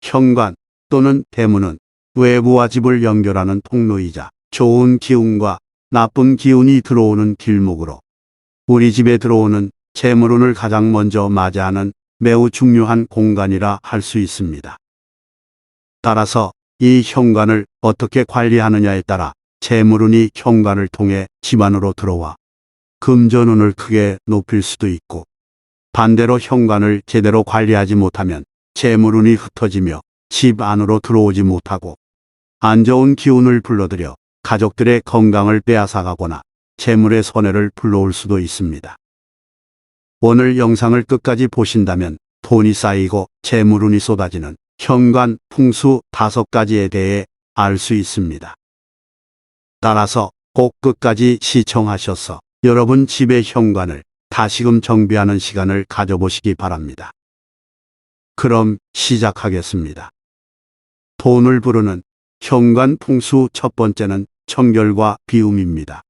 현관 또는 대문은 외부와 집을 연결하는 통로이자 좋은 기운과 나쁜 기운이 들어오는 길목으로 우리 집에 들어오는 재물운을 가장 먼저 맞이하는 매우 중요한 공간이라 할 수 있습니다. 따라서 이 현관을 어떻게 관리하느냐에 따라 재물운이 현관을 통해 집 안으로 들어와 금전운을 크게 높일 수도 있고, 반대로 현관을 제대로 관리하지 못하면 재물운이 흩어지며 집 안으로 들어오지 못하고 안 좋은 기운을 불러들여 가족들의 건강을 빼앗아가거나 재물의 손해를 불러올 수도 있습니다. 오늘 영상을 끝까지 보신다면 돈이 쌓이고 재물운이 쏟아지는 현관 풍수 5가지에 대해 알 수 있습니다. 따라서 꼭 끝까지 시청하셔서 여러분 집의 현관을 다시금 정비하는 시간을 가져보시기 바랍니다. 그럼 시작하겠습니다. 돈을 부르는 현관 풍수 첫 번째는 청결과 비움입니다.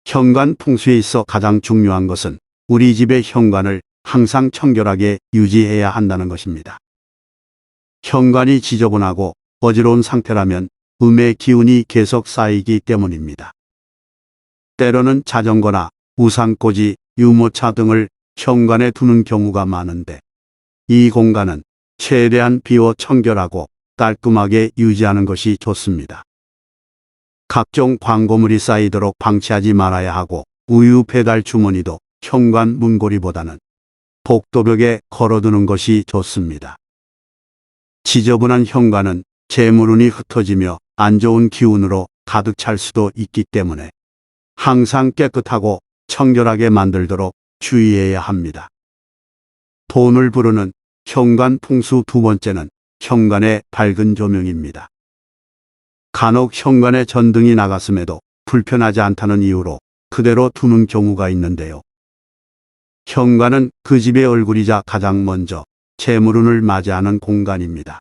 현관 풍수에 있어 가장 중요한 것은 우리 집의 현관을 항상 청결하게 유지해야 한다는 것입니다. 현관이 지저분하고 어지러운 상태라면 음의 기운이 계속 쌓이기 때문입니다. 때로는 자전거나 우산꽂이, 유모차 등을 현관에 두는 경우가 많은데, 이 공간은 최대한 비워 청결하고 깔끔하게 유지하는 것이 좋습니다. 각종 광고물이 쌓이도록 방치하지 말아야 하고, 우유 배달 주머니도 현관 문고리보다는 복도벽에 걸어두는 것이 좋습니다. 지저분한 현관은 재물운이 흩어지며 안 좋은 기운으로 가득 찰 수도 있기 때문에 항상 깨끗하고 청결하게 만들도록 주의해야 합니다. 돈을 부르는 현관 풍수 두 번째는 현관의 밝은 조명입니다. 간혹 현관에 전등이 나갔음에도 불편하지 않다는 이유로 그대로 두는 경우가 있는데요. 현관은 그 집의 얼굴이자 가장 먼저 재물운을 맞이하는 공간입니다.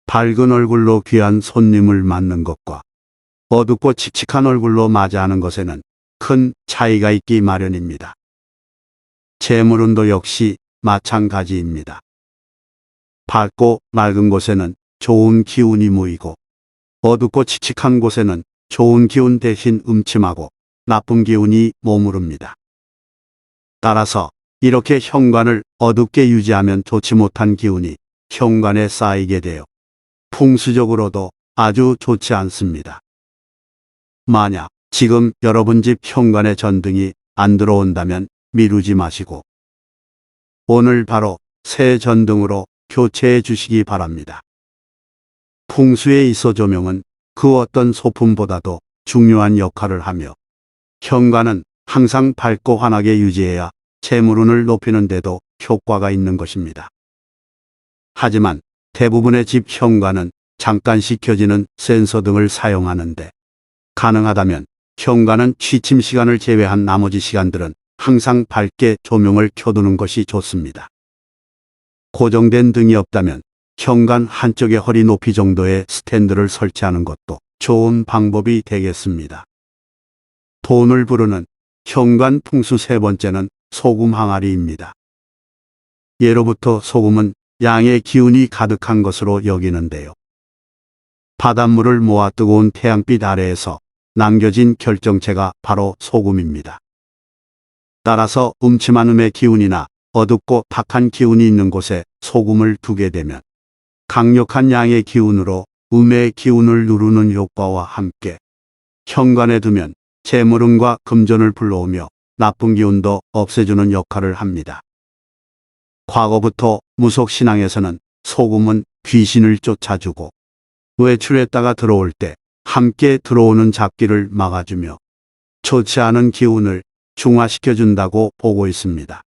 밝은 얼굴로 귀한 손님을 맞는 것과 어둡고 칙칙한 얼굴로 맞이하는 것에는 큰 차이가 있기 마련입니다. 재물운도 역시 마찬가지입니다. 밝고 맑은 곳에는 좋은 기운이 모이고, 어둡고 칙칙한 곳에는 좋은 기운 대신 음침하고 나쁜 기운이 머무릅니다. 따라서 이렇게 현관을 어둡게 유지하면 좋지 못한 기운이 현관에 쌓이게 되어 풍수적으로도 아주 좋지 않습니다. 만약 지금 여러분 집 현관에 전등이 안 들어온다면 미루지 마시고 오늘 바로 새 전등으로 교체해 주시기 바랍니다. 풍수에 있어 조명은 그 어떤 소품보다도 중요한 역할을 하며, 현관은 항상 밝고 환하게 유지해야 재물운을 높이는 데도 효과가 있는 것입니다. 하지만 대부분의 집 현관은 잠깐씩 켜지는 센서 등을 사용하는데, 가능하다면 현관은 취침 시간을 제외한 나머지 시간들은 항상 밝게 조명을 켜두는 것이 좋습니다. 고정된 등이 없다면 현관 한쪽에 허리 높이 정도의 스탠드를 설치하는 것도 좋은 방법이 되겠습니다. 돈을 부르는 현관 풍수 세 번째는 소금 항아리입니다. 예로부터 소금은 양의 기운이 가득한 것으로 여기는데요. 바닷물을 모아 뜨거운 태양빛 아래에서 남겨진 결정체가 바로 소금입니다. 따라서 음침한 음의 기운이나 어둡고 탁한 기운이 있는 곳에 소금을 두게 되면 강력한 양의 기운으로 음의 기운을 누르는 효과와 함께 현관에 두면 재물운과 금전을 불러오며 나쁜 기운도 없애주는 역할을 합니다. 과거부터 무속신앙에서는 소금은 귀신을 쫓아주고 외출했다가 들어올 때 함께 들어오는 잡기를 막아주며 좋지 않은 기운을 중화시켜준다고 보고 있습니다.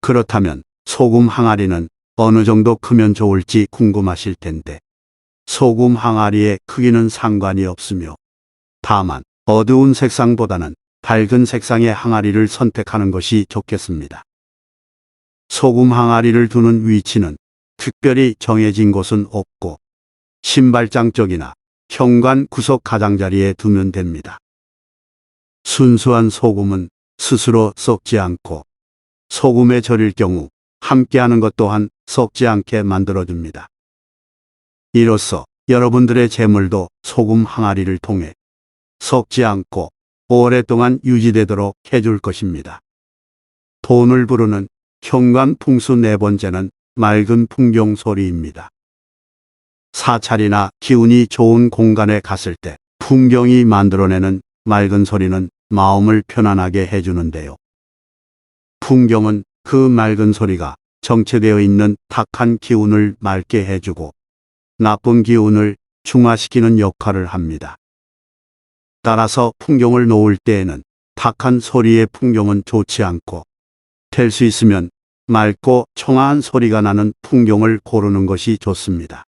그렇다면 소금 항아리는 어느 정도 크면 좋을지 궁금하실 텐데, 소금 항아리의 크기는 상관이 없으며 다만 어두운 색상보다는 밝은 색상의 항아리를 선택하는 것이 좋겠습니다. 소금 항아리를 두는 위치는 특별히 정해진 곳은 없고 신발장 쪽이나 현관 구석 가장자리에 두면 됩니다. 순수한 소금은 스스로 썩지 않고 소금에 절일 경우 함께하는 것 또한 썩지 않게 만들어줍니다. 이로써 여러분들의 재물도 소금 항아리를 통해 썩지 않고 오랫동안 유지되도록 해줄 것입니다. 돈을 부르는 현관 풍수 네 번째는 맑은 풍경 소리입니다. 사찰이나 기운이 좋은 공간에 갔을 때 풍경이 만들어내는 맑은 소리는 마음을 편안하게 해주는데요. 풍경은 그 맑은 소리가 정체되어 있는 탁한 기운을 맑게 해주고 나쁜 기운을 중화시키는 역할을 합니다. 따라서 풍경을 놓을 때에는 탁한 소리의 풍경은 좋지 않고 될 수 있으면 맑고 청아한 소리가 나는 풍경을 고르는 것이 좋습니다.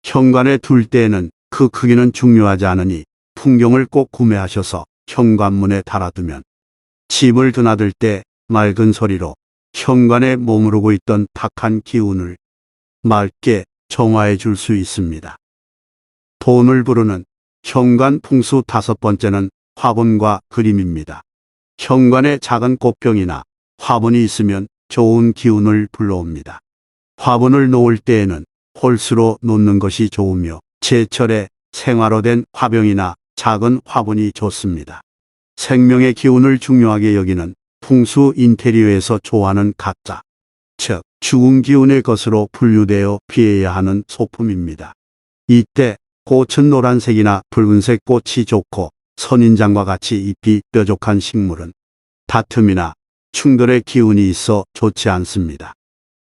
현관에 둘 때에는 그 크기는 중요하지 않으니 풍경을 꼭 구매하셔서 현관문에 달아두면 집을 드나들 때 맑은 소리로 현관에 머무르고 있던 탁한 기운을 맑게 정화해 줄 수 있습니다. 돈을 부르는 현관 풍수 다섯 번째는 화분과 그림입니다. 현관에 작은 꽃병이나 화분이 있으면 좋은 기운을 불러옵니다. 화분을 놓을 때에는 홀수로 놓는 것이 좋으며 제철에 생화로 된 화병이나 작은 화분이 좋습니다. 생명의 기운을 중요하게 여기는 풍수 인테리어에서 좋아하는 각자, 즉 죽은 기운의 것으로 분류되어 피해야 하는 소품입니다. 이때 꽃은 노란색이나 붉은색 꽃이 좋고 선인장과 같이 잎이 뾰족한 식물은 다툼이나 충돌의 기운이 있어 좋지 않습니다.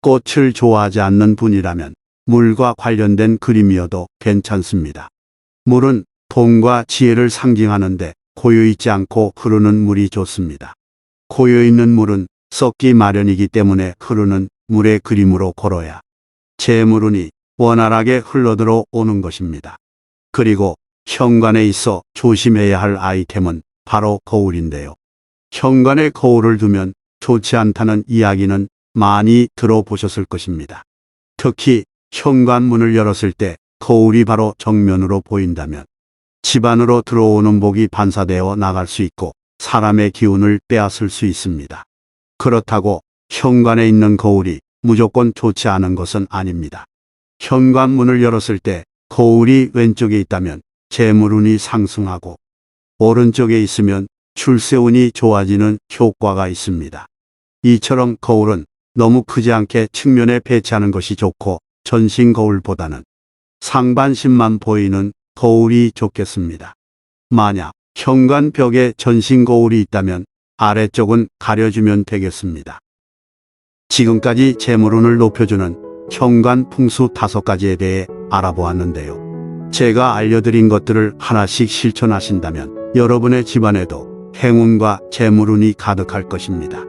꽃을 좋아하지 않는 분이라면 물과 관련된 그림이어도 괜찮습니다. 물은 돈과 지혜를 상징하는데 고여있지 않고 흐르는 물이 좋습니다. 고여있는 물은 썩기 마련이기 때문에 흐르는 물의 그림으로 걸어야 재물운이 원활하게 흘러들어 오는 것입니다. 그리고 현관에 있어 조심해야 할 아이템은 바로 거울인데요. 현관에 거울을 두면 좋지 않다는 이야기는 많이 들어보셨을 것입니다. 특히 현관문을 열었을 때 거울이 바로 정면으로 보인다면 집 안으로 들어오는 복이 반사되어 나갈 수 있고 사람의 기운을 빼앗을 수 있습니다. 그렇다고 현관에 있는 거울이 무조건 좋지 않은 것은 아닙니다. 현관문을 열었을 때 거울이 왼쪽에 있다면 재물운이 상승하고 오른쪽에 있으면 출세운이 좋아지는 효과가 있습니다. 이처럼 거울은 너무 크지 않게 측면에 배치하는 것이 좋고 전신 거울보다는 상반신만 보이는 거울이 좋겠습니다. 만약 현관 벽에 전신 거울이 있다면 아래쪽은 가려주면 되겠습니다. 지금까지 재물운을 높여주는 현관 풍수 5가지에 대해 알아보았는데요. 제가 알려드린 것들을 하나씩 실천하신다면 여러분의 집안에도 행운과 재물운이 가득할 것입니다.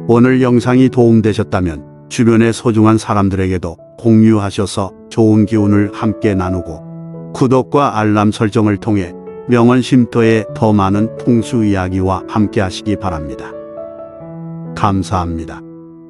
오늘 영상이 도움되셨다면 주변의 소중한 사람들에게도 공유하셔서 좋은 기운을 함께 나누고 구독과 알람 설정을 통해 명언쉼터에 더 많은 풍수 이야기와 함께 하시기 바랍니다. 감사합니다.